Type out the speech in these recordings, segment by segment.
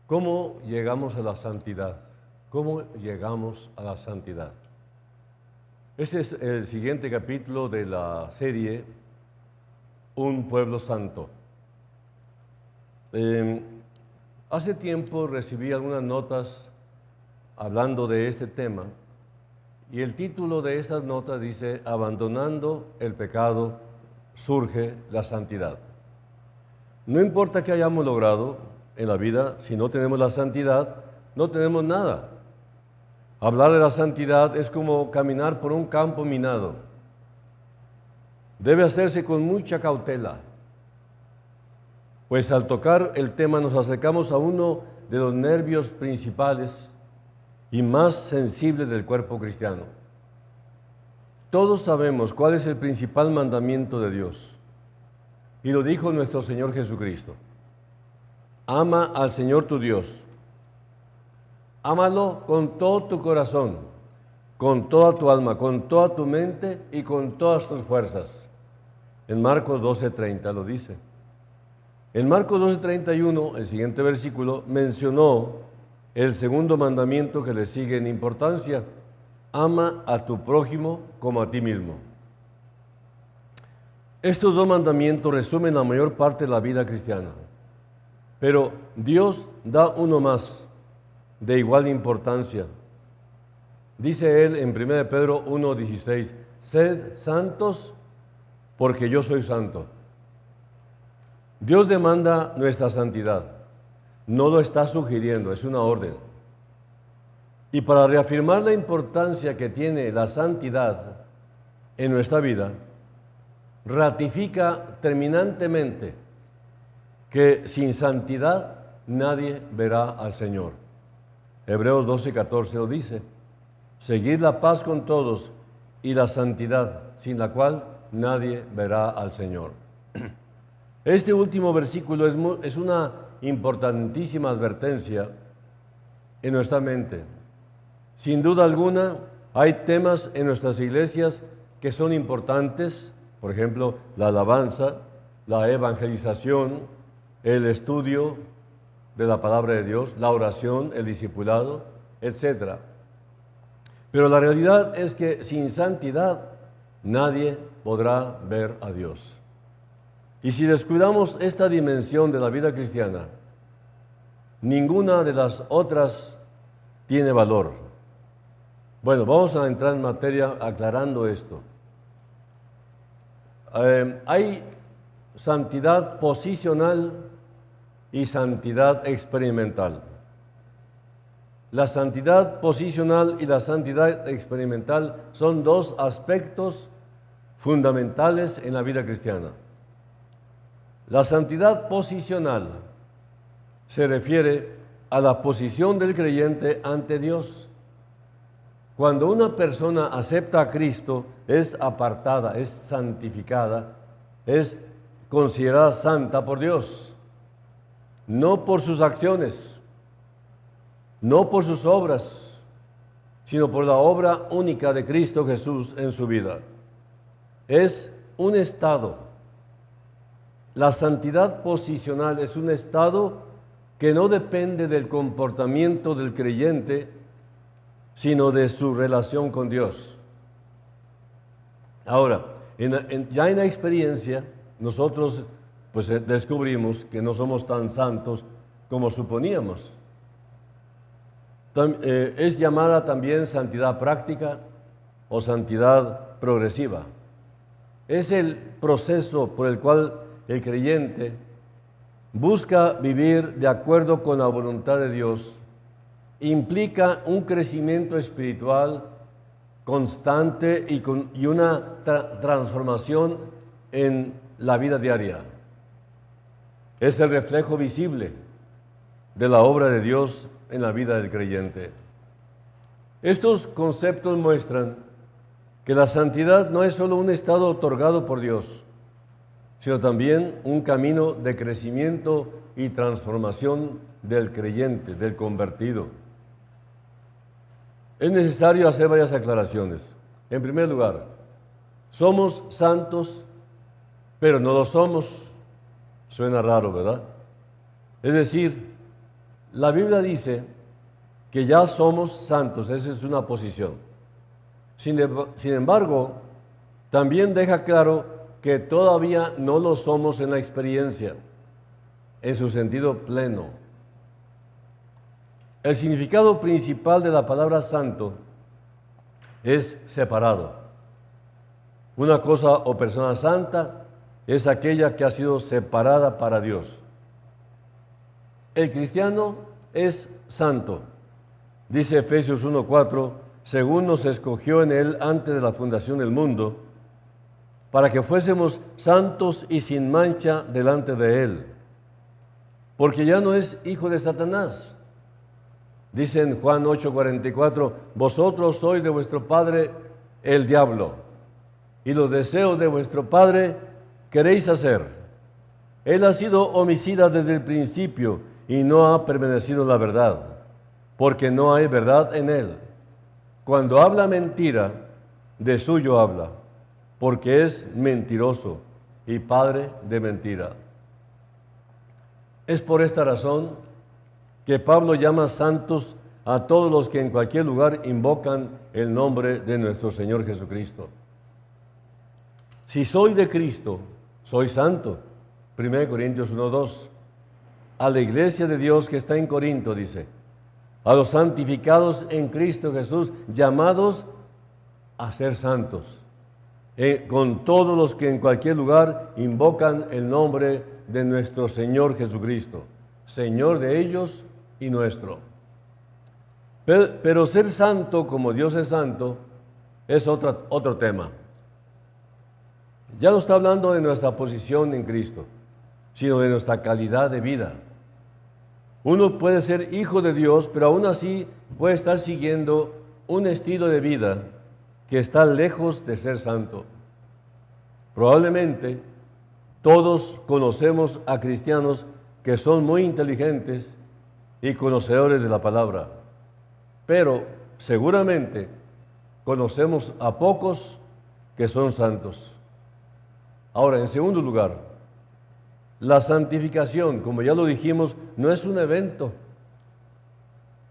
¿Cómo llegamos a la santidad? ¿Cómo llegamos a la santidad? Este es el siguiente capítulo de la serie Un pueblo santo. Hace tiempo recibí algunas notas hablando de este tema y el título de esas notas dice: Abandonando el pecado surge la santidad. No importa qué hayamos logrado en la vida, si no tenemos la santidad, no tenemos nada. Hablar de la santidad es como caminar por un campo minado. Debe hacerse con mucha cautela, pues al tocar el tema nos acercamos a uno de los nervios principales y más sensibles del cuerpo cristiano. Todos sabemos cuál es el principal mandamiento de Dios, y lo dijo nuestro Señor Jesucristo: ama al Señor tu Dios. Ámalo con todo tu corazón, con toda tu alma, con toda tu mente y con todas tus fuerzas. En Marcos 12:30 lo dice. En Marcos 12:31, el siguiente versículo, mencionó el segundo mandamiento que le sigue en importancia: ama a tu prójimo como a ti mismo. Estos dos mandamientos resumen la mayor parte de la vida cristiana, pero Dios da uno más, de igual importancia. Dice él en 1 Pedro 1:16, sed santos porque yo soy santo. Dios demanda nuestra santidad, no lo está sugiriendo, es una orden. Y para reafirmar la importancia que tiene la santidad en nuestra vida, ratifica terminantemente que sin santidad nadie verá al Señor. Hebreos 12:14 lo dice: seguid la paz con todos y la santidad, sin la cual nadie verá al Señor. Este último versículo es una importantísima advertencia en nuestra mente. Sin duda alguna, hay temas en nuestras iglesias que son importantes, por ejemplo, la alabanza, la evangelización, el estudio de la palabra de Dios, la oración, el discipulado, etc. Pero la realidad es que sin santidad nadie podrá ver a Dios. Y si descuidamos esta dimensión de la vida cristiana, ninguna de las otras tiene valor. Bueno, vamos a entrar en materia aclarando esto. Hay santidad posicional y santidad experimental. La santidad posicional y la santidad experimental son dos aspectos fundamentales en la vida cristiana. La santidad posicional se refiere a la posición del creyente ante Dios. Cuando una persona acepta a Cristo, es apartada, es santificada, es considerada santa por Dios, no por sus acciones, no por sus obras, sino por la obra única de Cristo Jesús en su vida. Es un estado. La santidad posicional es un estado que no depende del comportamiento del creyente, sino de su relación con Dios. Ahora, ya en la experiencia, nosotros pues descubrimos que no somos tan santos como suponíamos. Es llamada también santidad práctica o santidad progresiva. Es el proceso por el cual el creyente busca vivir de acuerdo con la voluntad de Dios. Implica un crecimiento espiritual constante y una transformación en la vida diaria. Es el reflejo visible de la obra de Dios en la vida del creyente. Estos conceptos muestran que la santidad no es solo un estado otorgado por Dios, sino también un camino de crecimiento y transformación del creyente, del convertido. Es necesario hacer varias aclaraciones. En primer lugar, somos santos, pero no lo somos. Suena raro, ¿verdad? Es decir, la Biblia dice que ya somos santos, esa es una posición. Sin embargo, también deja claro que todavía no lo somos en la experiencia, en su sentido pleno. El significado principal de la palabra santo es separado. Una cosa o persona santa es aquella que ha sido separada para Dios. El cristiano es santo. Dice Efesios 1:4, según nos escogió en Él antes de la fundación del mundo, para que fuésemos santos y sin mancha delante de Él. Porque ya no es hijo de Satanás. Dice en Juan 8:44, vosotros sois de vuestro padre el diablo, y los deseos de vuestro padre queréis hacer. Él ha sido homicida desde el principio y no ha permanecido en la verdad, porque no hay verdad en él. Cuando habla mentira, de suyo habla, porque es mentiroso y padre de mentira. Es por esta razón que Pablo llama santos a todos los que en cualquier lugar invocan el nombre de nuestro Señor Jesucristo. Si soy de Cristo, soy santo. 1 Corintios 1:2. A la iglesia de Dios que está en Corinto, dice, a los santificados en Cristo Jesús, llamados a ser santos, con todos los que en cualquier lugar invocan el nombre de nuestro Señor Jesucristo, Señor de ellos y nuestro. Pero ser santo como Dios es santo es otro tema. Ya no está hablando de nuestra posición en Cristo, sino de nuestra calidad de vida. Uno puede ser hijo de Dios, pero aún así puede estar siguiendo un estilo de vida que está lejos de ser santo. Probablemente todos conocemos a cristianos que son muy inteligentes y conocedores de la palabra, pero seguramente conocemos a pocos que son santos. Ahora, en segundo lugar, la santificación, como ya lo dijimos, no es un evento,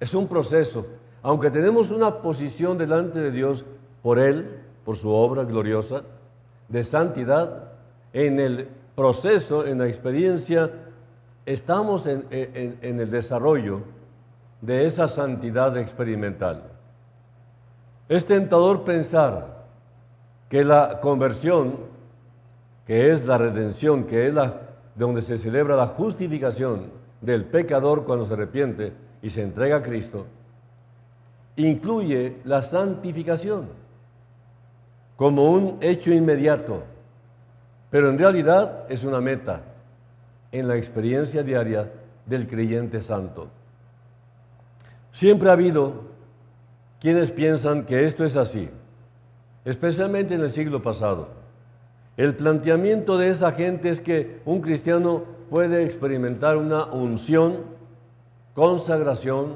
es un proceso. Aunque tenemos una posición delante de Dios por Él, por su obra gloriosa de santidad, en el proceso, en la experiencia, estamos en el desarrollo de esa santidad experimental. Es tentador pensar que la conversión, que es la redención, que es donde se celebra la justificación del pecador cuando se arrepiente y se entrega a Cristo, incluye la santificación como un hecho inmediato, pero en realidad es una meta en la experiencia diaria del creyente santo. Siempre ha habido quienes piensan que esto es así, especialmente en el siglo pasado. El planteamiento de esa gente es que un cristiano puede experimentar una unción, consagración,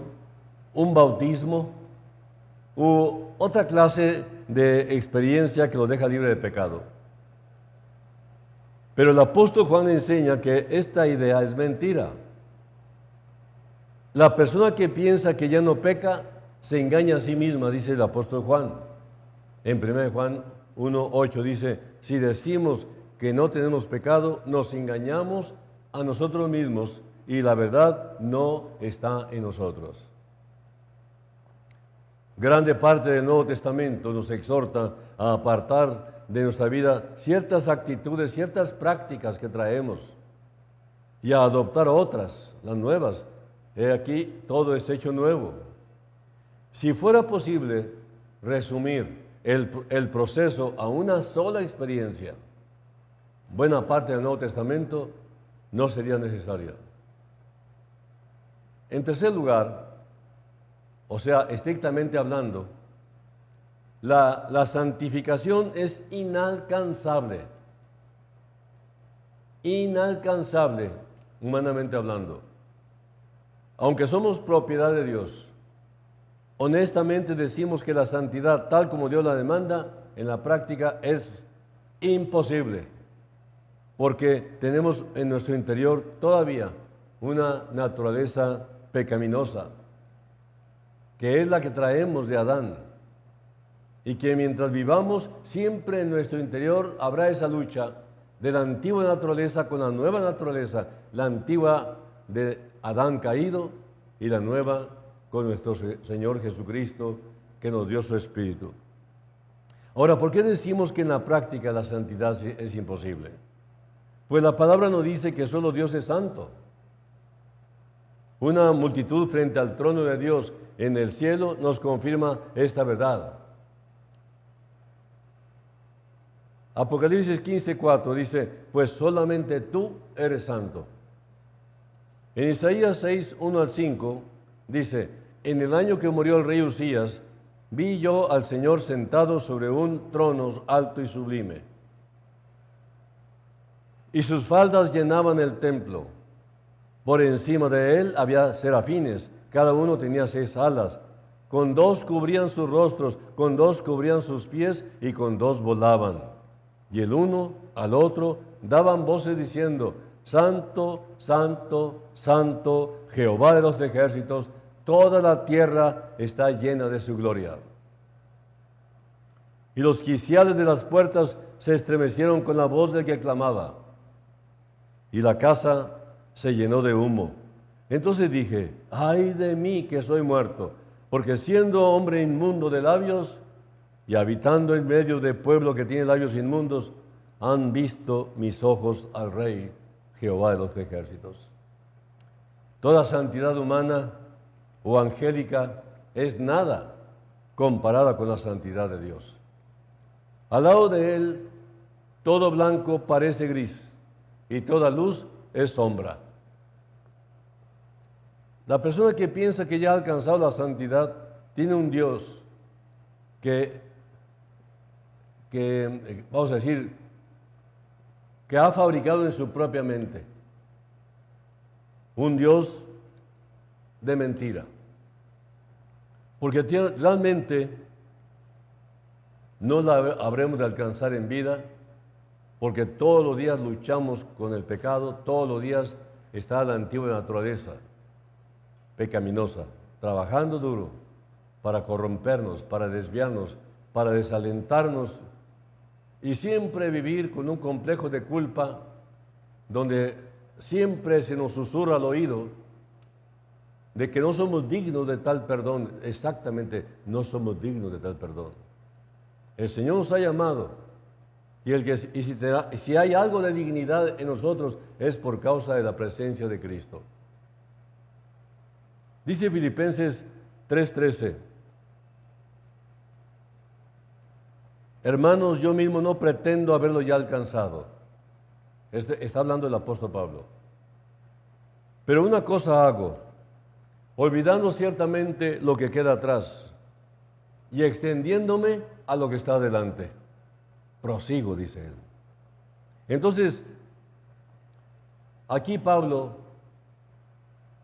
un bautismo u otra clase de experiencia que lo deja libre de pecado. Pero el apóstol Juan enseña que esta idea es mentira. La persona que piensa que ya no peca se engaña a sí misma, dice el apóstol Juan. En 1 Juan 1:8 dice, si decimos que no tenemos pecado, nos engañamos a nosotros mismos y la verdad no está en nosotros. Grande parte del Nuevo Testamento nos exhorta a apartar de nuestra vida ciertas actitudes, ciertas prácticas que traemos y a adoptar otras, las nuevas. He aquí, todo es hecho nuevo. Si fuera posible resumir el proceso a una sola experiencia, buena parte del Nuevo Testamento no sería necesaria. En tercer lugar, o sea, estrictamente hablando, la santificación es inalcanzable, humanamente hablando. Aunque somos propiedad de Dios, honestamente decimos que la santidad, tal como Dios la demanda, en la práctica es imposible, porque tenemos en nuestro interior todavía una naturaleza pecaminosa, que es la que traemos de Adán, y que mientras vivamos, siempre en nuestro interior habrá esa lucha de la antigua naturaleza con la nueva naturaleza, la antigua de Adán caído y la nueva con nuestro Señor Jesucristo, que nos dio su Espíritu. Ahora, ¿por qué decimos que en la práctica la santidad es imposible? Pues la palabra nos dice que solo Dios es santo. Una multitud frente al trono de Dios en el cielo nos confirma esta verdad. Apocalipsis 15:4 dice, pues solamente tú eres santo. En Isaías 6:1-5 dice, en el año que murió el rey Usías, vi yo al Señor sentado sobre un trono alto y sublime, y sus faldas llenaban el templo. Por encima de él había serafines, cada uno tenía 6 alas. Con 2 cubrían sus rostros, con 2 cubrían sus pies y con 2 volaban. Y el uno al otro daban voces diciendo, Santo, Santo, Santo, Jehová de los ejércitos, toda la tierra está llena de su gloria. Y los quiciales de las puertas se estremecieron con la voz del que clamaba, y la casa se llenó de humo. Entonces dije, ay de mí que soy muerto, porque siendo hombre inmundo de labios y habitando en medio de pueblo que tiene labios inmundos, han visto mis ojos al Rey, Jehová de los ejércitos. Toda santidad humana o angélica es nada comparada con la santidad de Dios. Al lado de Él, todo blanco parece gris y toda luz es sombra. La persona que piensa que ya ha alcanzado la santidad tiene un Dios que vamos a decir, que ha fabricado en su propia mente. Un Dios de mentira. Porque realmente no la habremos de alcanzar en vida, porque todos los días luchamos con el pecado, todos los días está la antigua naturaleza pecaminosa, trabajando duro para corrompernos, para desviarnos, para desalentarnos y siempre vivir con un complejo de culpa donde siempre se nos susurra al oído de que no somos dignos de tal perdón. Exactamente, no somos dignos de tal perdón. El Señor nos ha llamado y si hay algo de dignidad en nosotros es por causa de la presencia de Cristo. Dice Filipenses 3:13, hermanos, yo mismo no pretendo haberlo ya alcanzado. Está hablando el apóstol Pablo. Pero una cosa hago, olvidando ciertamente lo que queda atrás y extendiéndome a lo que está adelante. Prosigo, dice él. Entonces, aquí Pablo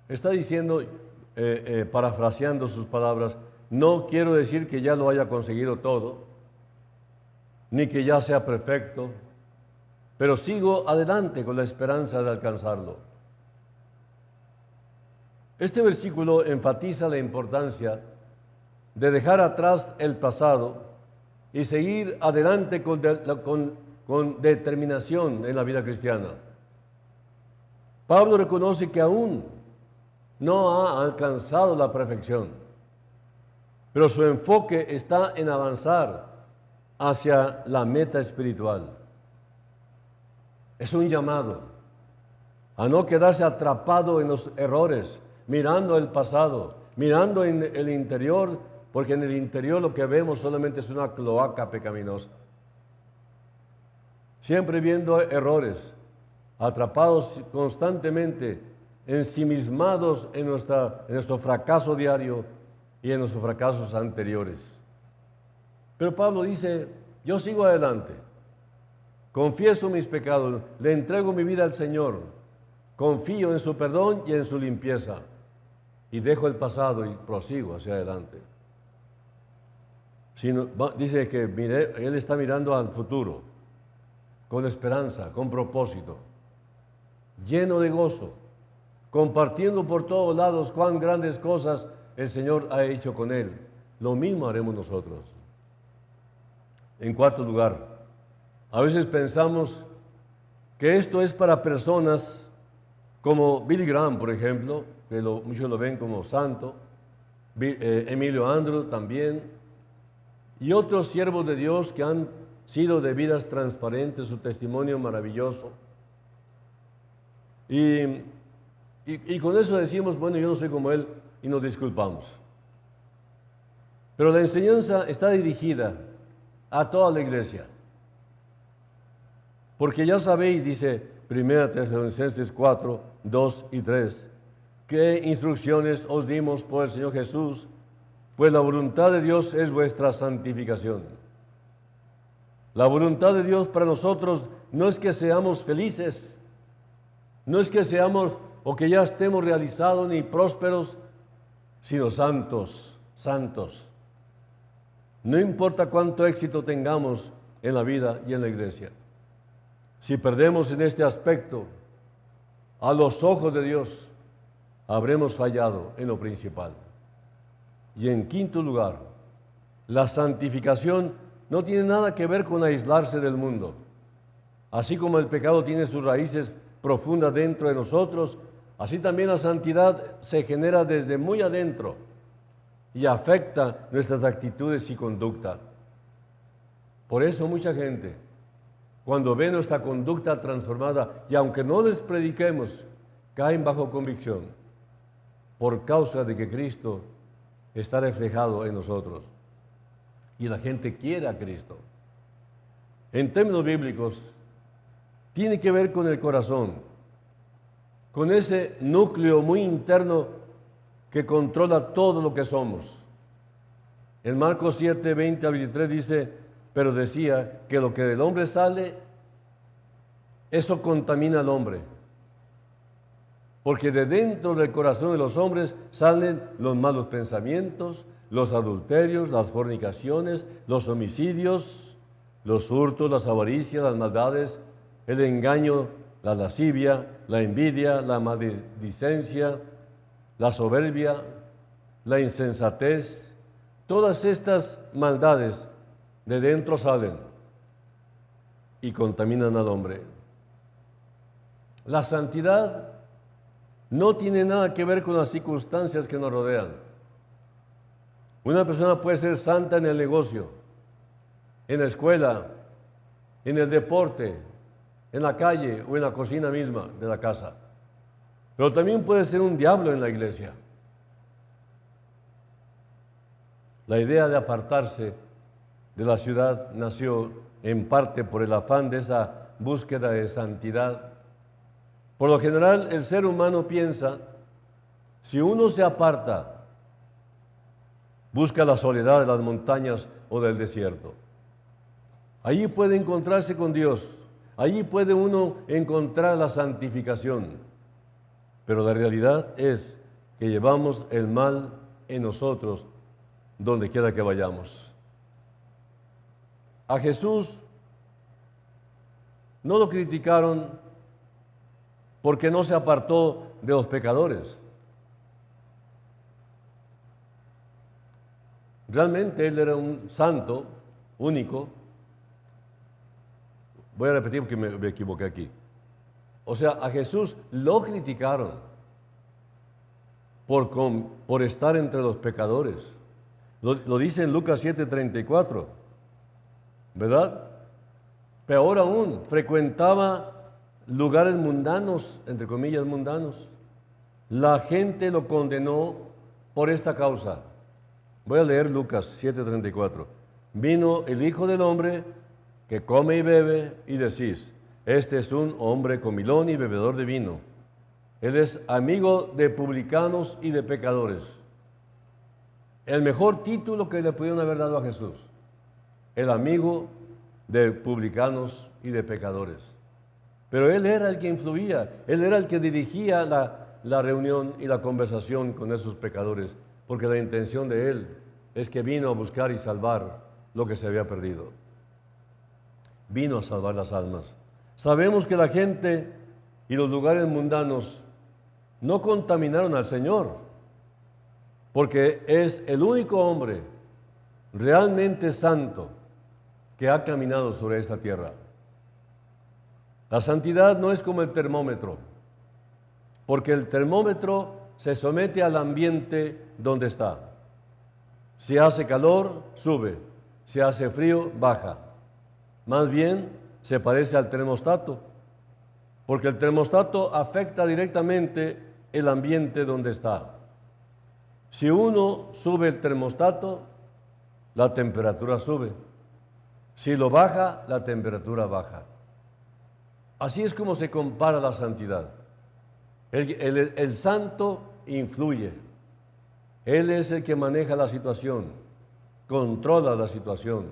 está diciendo, parafraseando sus palabras, no quiero decir que ya lo haya conseguido todo, ni que ya sea perfecto, pero sigo adelante con la esperanza de alcanzarlo. Este versículo enfatiza la importancia de dejar atrás el pasado y seguir adelante con determinación en la vida cristiana. Pablo reconoce que aún no ha alcanzado la perfección, pero su enfoque está en avanzar hacia la meta espiritual. Es un llamado a no quedarse atrapado en los errores, mirando el pasado, mirando en el interior, porque en el interior lo que vemos solamente es una cloaca pecaminosa. Siempre viendo errores, atrapados constantemente, ensimismados en nuestro fracaso diario y en nuestros fracasos anteriores. Pero Pablo dice, yo sigo adelante, confieso mis pecados, le entrego mi vida al Señor, confío en su perdón y en su limpieza, y dejo el pasado y prosigo hacia adelante. Dice que él está mirando al futuro, con esperanza, con propósito, lleno de gozo, compartiendo por todos lados cuán grandes cosas el Señor ha hecho con él. Lo mismo haremos nosotros. En cuarto lugar, a veces pensamos que esto es para personas como Billy Graham, por ejemplo, que muchos lo ven como santo, Emilio Andrew también, y otros siervos de Dios que han sido de vidas transparentes, su testimonio maravilloso. Y con eso decimos, bueno, yo no soy como él, y nos disculpamos. Pero la enseñanza está dirigida a toda la iglesia. Porque ya sabéis, dice 1 Tesalonicenses 4, 2 y 3, qué instrucciones os dimos por el Señor Jesús, pues la voluntad de Dios es vuestra santificación. La voluntad de Dios para nosotros no es que seamos felices, no es que seamos o que ya estemos realizados ni prósperos, sino santos, santos. No importa cuánto éxito tengamos en la vida y en la iglesia. Si perdemos en este aspecto, a los ojos de Dios, habremos fallado en lo principal. Y en quinto lugar, la santificación no tiene nada que ver con aislarse del mundo. Así como el pecado tiene sus raíces profundas dentro de nosotros, así también la santidad se genera desde muy adentro y afecta nuestras actitudes y conducta. Por eso mucha gente, cuando ve nuestra conducta transformada, y aunque no les prediquemos, caen bajo convicción, por causa de que Cristo está reflejado en nosotros. Y la gente quiere a Cristo. En términos bíblicos, tiene que ver con el corazón, con ese núcleo muy interno que controla todo lo que somos. En Marcos 7, 20 a 23 dice, pero decía que lo que del hombre sale, eso contamina al hombre. Porque de dentro del corazón de los hombres salen los malos pensamientos, los adulterios, las fornicaciones, los homicidios, los hurtos, las avaricias, las maldades, el engaño, la lascivia, la envidia, la maledicencia, la soberbia, la insensatez. Todas estas maldades de dentro salen y contaminan al hombre. La santidad no tiene nada que ver con las circunstancias que nos rodean. Una persona puede ser santa en el negocio, en la escuela, en el deporte, en la calle o en la cocina misma de la casa. Pero también puede ser un diablo en la iglesia. La idea de apartarse de la ciudad nació en parte por el afán de esa búsqueda de santidad. Por lo general, el ser humano piensa, si uno se aparta, busca la soledad de las montañas o del desierto. Allí puede encontrarse con Dios, allí puede uno encontrar la santificación. Pero la realidad es que llevamos el mal en nosotros donde quiera que vayamos. A Jesús no lo criticaron porque no se apartó de los pecadores. Realmente él era un santo único. Voy a repetir porque me equivoqué aquí. O sea, a Jesús lo criticaron por estar entre los pecadores. Lo dice en Lucas 7:34, ¿verdad? Peor aún, frecuentaba lugares mundanos, entre comillas mundanos. La gente lo condenó por esta causa. Voy a leer Lucas 7:34. Vino el Hijo del Hombre que come y bebe y decís, este es un hombre comilón y bebedor de vino. Él es amigo de publicanos y de pecadores. El mejor título que le pudieron haber dado a Jesús, el amigo de publicanos y de pecadores. Pero él era el que influía, él era el que dirigía la reunión y la conversación con esos pecadores, porque la intención de él es que vino a buscar y salvar lo que se había perdido. Vino a salvar las almas. Sabemos que la gente y los lugares mundanos no contaminaron al Señor, porque es el único hombre realmente santo que ha caminado sobre esta tierra. La santidad no es como el termómetro, porque el termómetro se somete al ambiente donde está. Si hace calor, sube. Si hace frío, baja. Más bien, se parece al termostato, porque el termostato afecta directamente el ambiente donde está. Si uno sube el termostato, la temperatura sube. Si lo baja, la temperatura baja. Así es como se compara la santidad. El santo influye. Él es el que maneja la situación, controla la situación.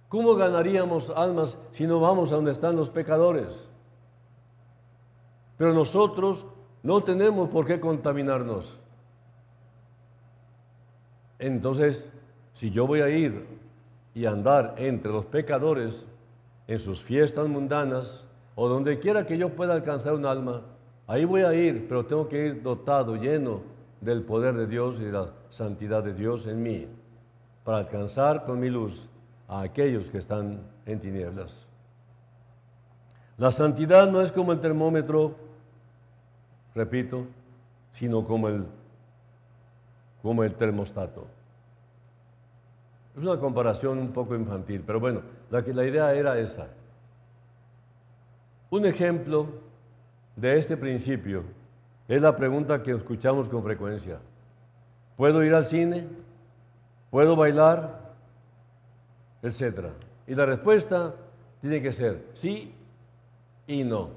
¿Cómo ganaríamos almas si no vamos a donde están los pecadores? Pero nosotros no tenemos por qué contaminarnos. Entonces, si yo voy a ir y andar entre los pecadores en sus fiestas mundanas o donde quiera que yo pueda alcanzar un alma, ahí voy a ir, pero tengo que ir dotado, lleno del poder de Dios y de la santidad de Dios en mí, para alcanzar con mi luz a aquellos que están en tinieblas. La santidad no es como el termómetro, repito, sino como el termostato. Es una comparación un poco infantil, pero bueno, la idea era esa. Un ejemplo de este principio es la pregunta que escuchamos con frecuencia. ¿Puedo ir al cine? ¿Puedo bailar? Etcétera. Y la respuesta tiene que ser sí y no.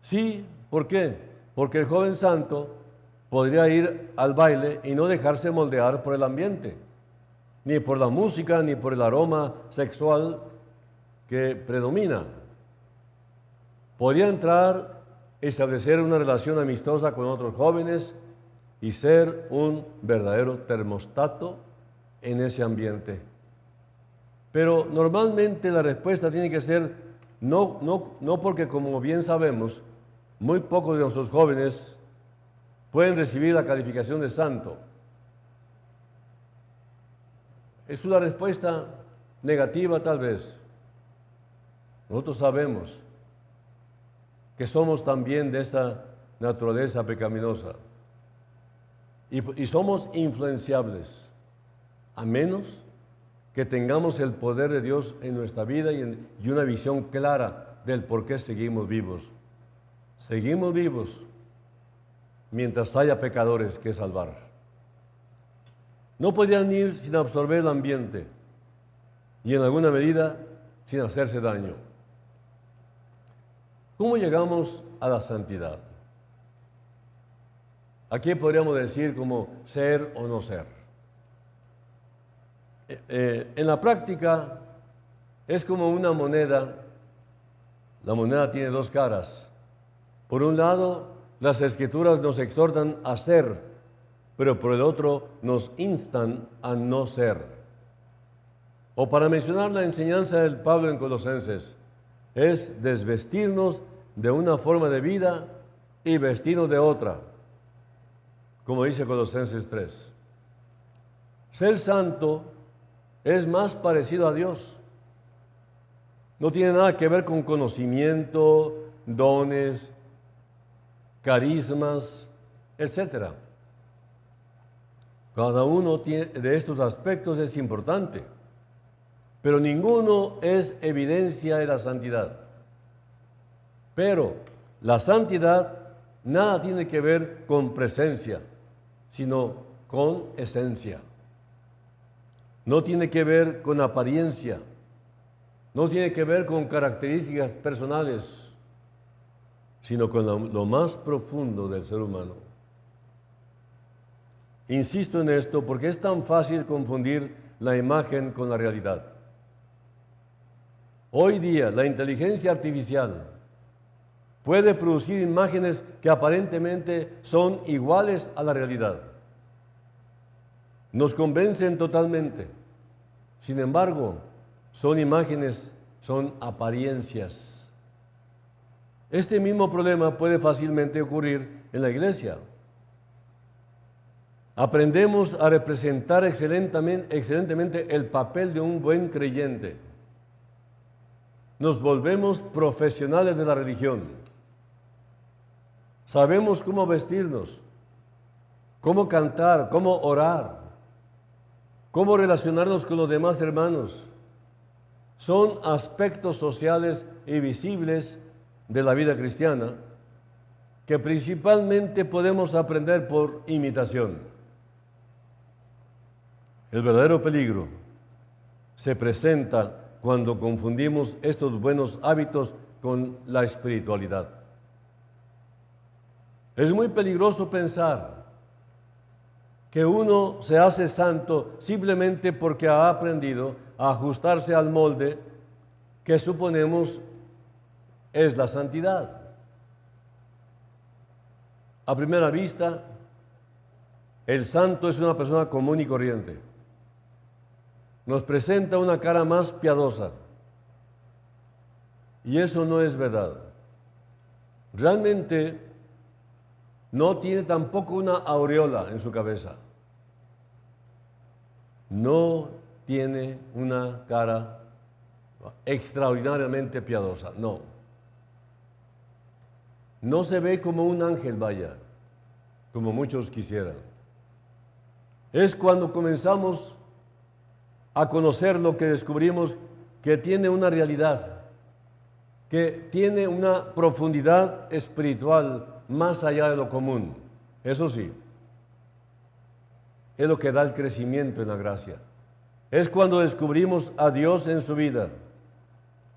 Sí, ¿por qué? Porque el joven santo podría ir al baile y no dejarse moldear por el ambiente, ni por la música, ni por el aroma sexual que predomina. Podría entrar, establecer una relación amistosa con otros jóvenes y ser un verdadero termostato en ese ambiente. Pero normalmente la respuesta tiene que ser no, porque como bien sabemos, muy pocos de nuestros jóvenes pueden recibir la calificación de santo. Es una respuesta negativa tal vez. Nosotros sabemos que somos también de esta naturaleza pecaminosa y somos influenciables, a menos que tengamos el poder de Dios en nuestra vida y una visión clara del por qué seguimos vivos. Seguimos vivos mientras haya pecadores que salvar. No podrían ir sin absorber el ambiente y en alguna medida sin hacerse daño. ¿Cómo llegamos a la santidad? Aquí podríamos decir como ser o no ser. En la práctica es como una moneda. La moneda tiene dos caras. Por un lado, las Escrituras nos exhortan a ser, pero por el otro nos instan a no ser. O para mencionar la enseñanza del Pablo en Colosenses, es desvestirnos de una forma de vida y vestirnos de otra, como dice Colosenses 3. Ser santo es más parecido a Dios. No tiene nada que ver con conocimiento, dones, carismas, etc. Cada uno de estos aspectos es importante, pero ninguno es evidencia de la santidad. Pero la santidad nada tiene que ver con presencia, sino con esencia. No tiene que ver con apariencia, no tiene que ver con características personales, sino con lo más profundo del ser humano. Insisto en esto porque es tan fácil confundir la imagen con la realidad. Hoy día la inteligencia artificial puede producir imágenes que aparentemente son iguales a la realidad. Nos convencen totalmente. Sin embargo, son imágenes, son apariencias. Este mismo problema puede fácilmente ocurrir en la iglesia. Aprendemos a representar excelentemente el papel de un buen creyente. Nos volvemos profesionales de la religión. Sabemos cómo vestirnos, cómo cantar, cómo orar, cómo relacionarnos con los demás hermanos. Son aspectos sociales y visibles de la vida cristiana que principalmente podemos aprender por imitación. El verdadero peligro se presenta cuando confundimos estos buenos hábitos con la espiritualidad. Es muy peligroso pensar que uno se hace santo simplemente porque ha aprendido a ajustarse al molde que suponemos es la santidad. A primera vista, el santo es una persona común y corriente. Nos presenta una cara más piadosa. Y eso no es verdad. Realmente no tiene tampoco una aureola en su cabeza. No tiene una cara extraordinariamente piadosa, no. No se ve como un ángel, vaya, como muchos quisieran. Es cuando comenzamos a conocer lo que descubrimos que tiene una realidad, que tiene una profundidad espiritual más allá de lo común. Eso sí, es lo que da el crecimiento en la gracia. Es cuando descubrimos a Dios en su vida.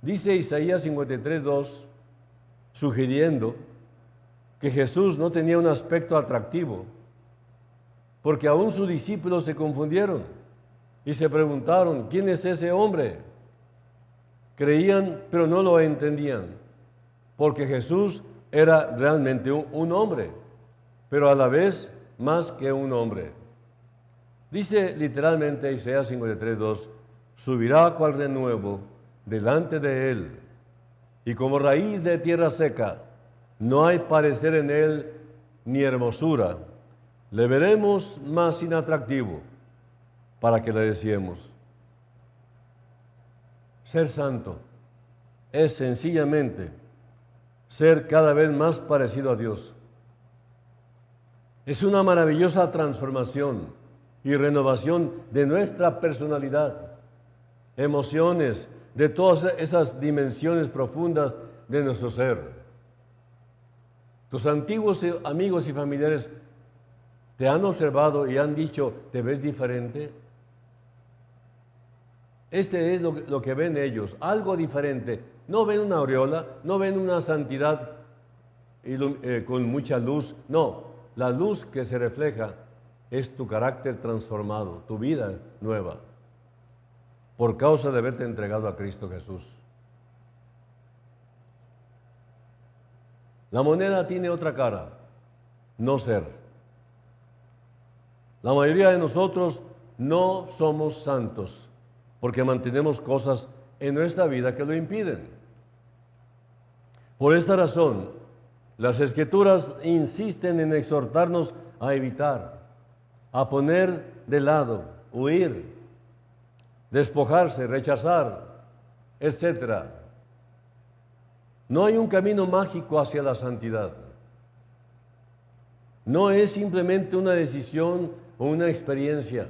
Dice Isaías 53:2, sugiriendo que Jesús no tenía un aspecto atractivo, porque aún sus discípulos se confundieron y se preguntaron, ¿quién es ese hombre? Creían, pero no lo entendían, porque Jesús era realmente un hombre, pero a la vez más que un hombre. Dice literalmente Isaías 53:2, subirá cual renuevo delante de él, y como raíz de tierra seca, no hay parecer en él ni hermosura. Le veremos más inatractivo para que le deseemos. Ser santo es sencillamente ser cada vez más parecido a Dios. Es una maravillosa transformación y renovación de nuestra personalidad, emociones, de todas esas dimensiones profundas de nuestro ser. Tus antiguos amigos y familiares te han observado y han dicho, ¿te ves diferente? Este es lo que ven ellos, algo diferente. No ven una aureola, no ven una santidad con mucha luz. No, la luz que se refleja es tu carácter transformado, tu vida nueva, por causa de haberte entregado a Cristo Jesús. La moneda tiene otra cara, no ser. La mayoría de nosotros no somos santos porque mantenemos cosas en nuestra vida que lo impiden. Por esta razón, las Escrituras insisten en exhortarnos a evitar, a poner de lado, huir, despojarse, rechazar, etc. No hay un camino mágico hacia la santidad. No es simplemente una decisión o una experiencia.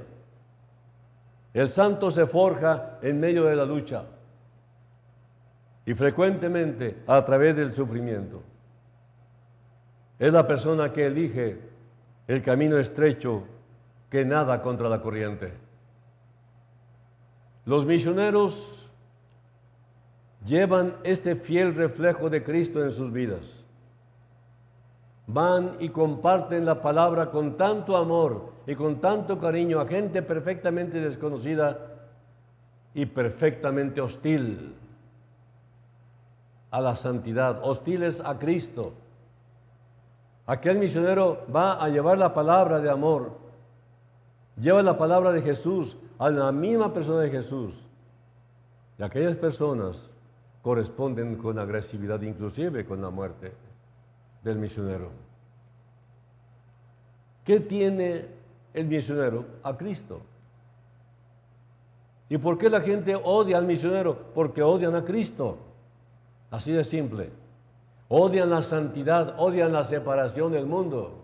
El santo se forja en medio de la lucha y frecuentemente a través del sufrimiento. Es la persona que elige el camino estrecho que nada contra la corriente. Los misioneros llevan este fiel reflejo de Cristo en sus vidas. Van y comparten la palabra con tanto amor y con tanto cariño a gente perfectamente desconocida y perfectamente hostil a la santidad, hostiles a Cristo. Aquel misionero va a llevar la palabra de amor, lleva la palabra de Jesús a la misma persona de Jesús. Y aquellas personas corresponden con agresividad, inclusive con la muerte del misionero. ¿Qué tiene el misionero? A Cristo. ¿Y por qué la gente odia al misionero? Porque odian a Cristo. Así de simple. Odian la santidad, odian la separación del mundo.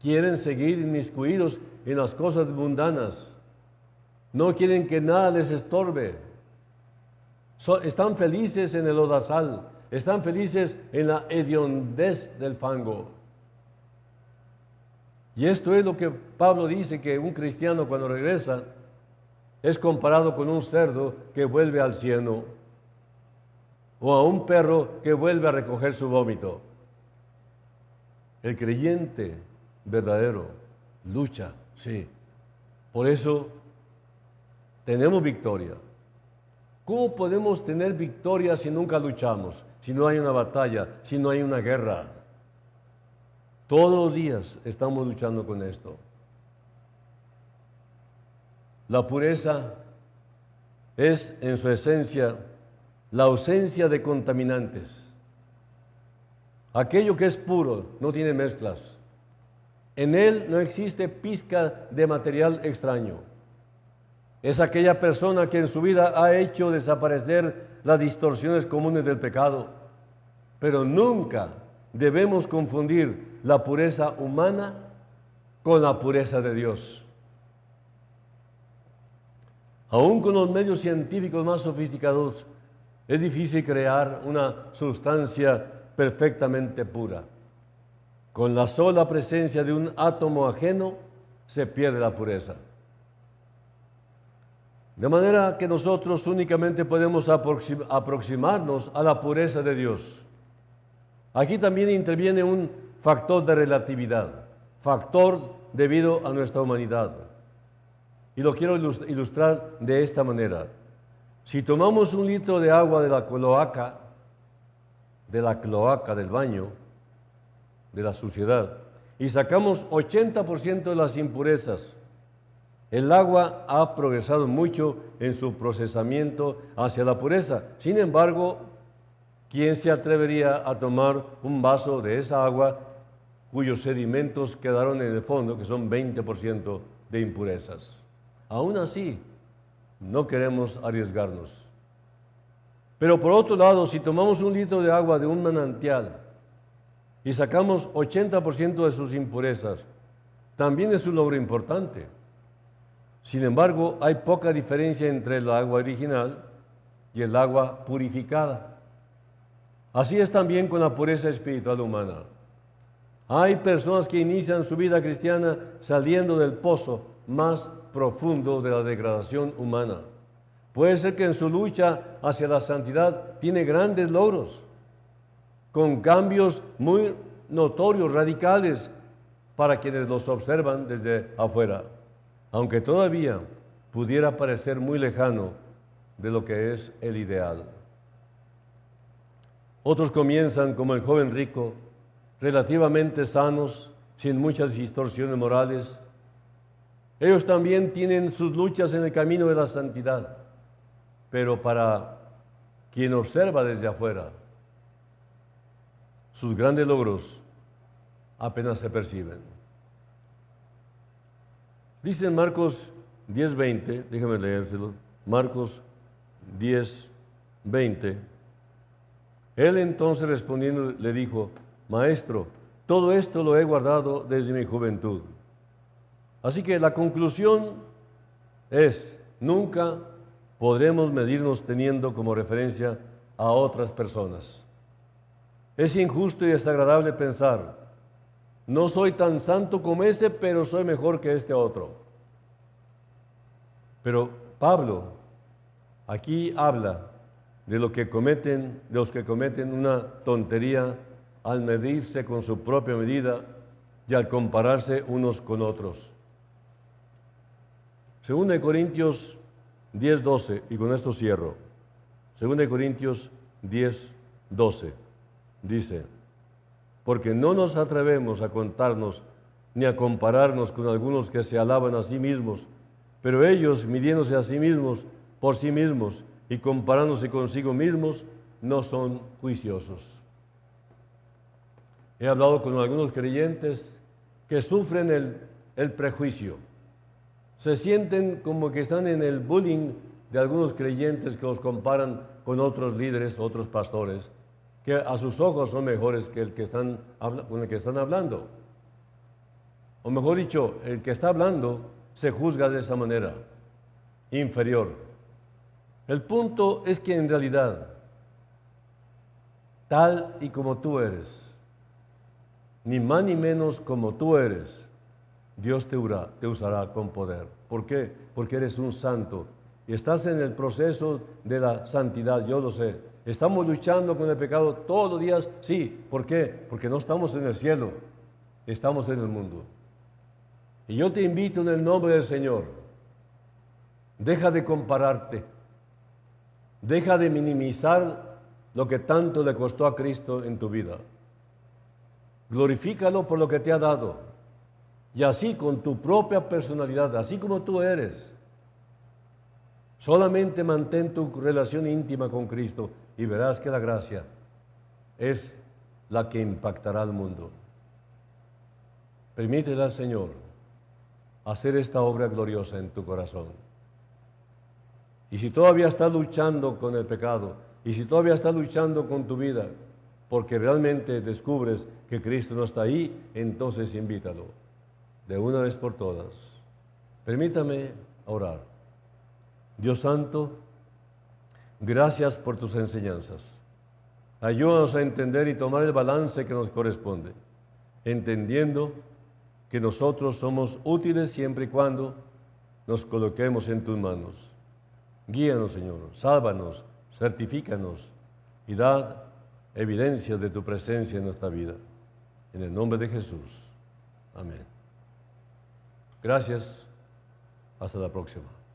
Quieren seguir inmiscuidos en las cosas mundanas. No quieren que nada les estorbe. Están felices en el lodazal. Están felices en la hediondez del fango. Y esto es lo que Pablo dice, que un cristiano cuando regresa es comparado con un cerdo que vuelve al cieno o a un perro que vuelve a recoger su vómito. El creyente verdadero lucha, sí. Por eso tenemos victoria. ¿Cómo podemos tener victoria si nunca luchamos? Si no hay una batalla, si no hay una guerra. Todos los días estamos luchando con esto. La pureza es en su esencia la ausencia de contaminantes. Aquello que es puro no tiene mezclas. En él no existe pizca de material extraño. Es aquella persona que en su vida ha hecho desaparecer las distorsiones comunes del pecado. Pero nunca debemos confundir la pureza humana con la pureza de Dios. Aún con los medios científicos más sofisticados, es difícil crear una sustancia perfectamente pura. Con la sola presencia de un átomo ajeno, se pierde la pureza. De manera que nosotros únicamente podemos aproximarnos a la pureza de Dios. Aquí también interviene un factor de relatividad, factor debido a nuestra humanidad. Y lo quiero ilustrar de esta manera. Si tomamos 1 litro de agua de la cloaca del baño, de la suciedad, y sacamos 80% de las impurezas, el agua ha progresado mucho en su procesamiento hacia la pureza. Sin embargo, ¿quién se atrevería a tomar un vaso de esa agua cuyos sedimentos quedaron en el fondo, que son 20% de impurezas? Aún así, no queremos arriesgarnos. Pero por otro lado, si tomamos 1 litro de agua de un manantial y sacamos 80% de sus impurezas, también es un logro importante. Sin embargo, hay poca diferencia entre el agua original y el agua purificada. Así es también con la pureza espiritual humana. Hay personas que inician su vida cristiana saliendo del pozo más profundo de la degradación humana. Puede ser que en su lucha hacia la santidad tiene grandes logros, con cambios muy notorios, radicales, para quienes los observan desde afuera, aunque todavía pudiera parecer muy lejano de lo que es el ideal. Otros comienzan como el joven rico, relativamente sanos, sin muchas distorsiones morales. Ellos también tienen sus luchas en el camino de la santidad, pero para quien observa desde afuera, sus grandes logros apenas se perciben. Dice en Marcos 10:20, déjame leérselo, Marcos 10:20, él entonces respondiendo le dijo: Maestro, todo esto lo he guardado desde mi juventud. Así que la conclusión es, nunca podremos medirnos teniendo como referencia a otras personas. Es injusto y desagradable pensar, no soy tan santo como ese, pero soy mejor que este otro. Pero Pablo aquí habla de los que cometen una tontería al medirse con su propia medida y al compararse unos con otros. 2 Corintios 10:12, y con esto cierro. 2 Corintios 10:12 dice: porque no nos atrevemos a contarnos ni a compararnos con algunos que se alaban a sí mismos, pero ellos, midiéndose a sí mismos, por sí mismos, y comparándose consigo mismos, no son juiciosos. He hablado con algunos creyentes que sufren el prejuicio. Se sienten como que están en el bullying de algunos creyentes que los comparan con otros líderes, otros pastores, que a sus ojos son mejores que con el que están hablando. O mejor dicho, el que está hablando se juzga de esa manera, inferior. El punto es que en realidad, tal y como tú eres, ni más ni menos como tú eres, Dios te usará con poder. ¿Por qué? Porque eres un santo y estás en el proceso de la santidad, yo lo sé. Estamos luchando con el pecado todos los días, sí. ¿Por qué? Porque no estamos en el cielo, estamos en el mundo. Y yo te invito en el nombre del Señor, deja de compararte, deja de minimizar lo que tanto le costó a Cristo en tu vida. Glorifícalo por lo que te ha dado. Y así con tu propia personalidad, así como tú eres, solamente mantén tu relación íntima con Cristo y verás que la gracia es la que impactará al mundo. Permítele al Señor hacer esta obra gloriosa en tu corazón. Y si todavía estás luchando con el pecado, y si todavía estás luchando con tu vida, porque realmente descubres que Cristo no está ahí, entonces invítalo de una vez por todas. Permítame orar. Dios Santo, gracias por tus enseñanzas. Ayúdanos a entender y tomar el balance que nos corresponde, entendiendo que nosotros somos útiles siempre y cuando nos coloquemos en tus manos. Guíanos, Señor, sálvanos, certifícanos y da evidencias de tu presencia en nuestra vida. En el nombre de Jesús. Amén. Gracias. Hasta la próxima.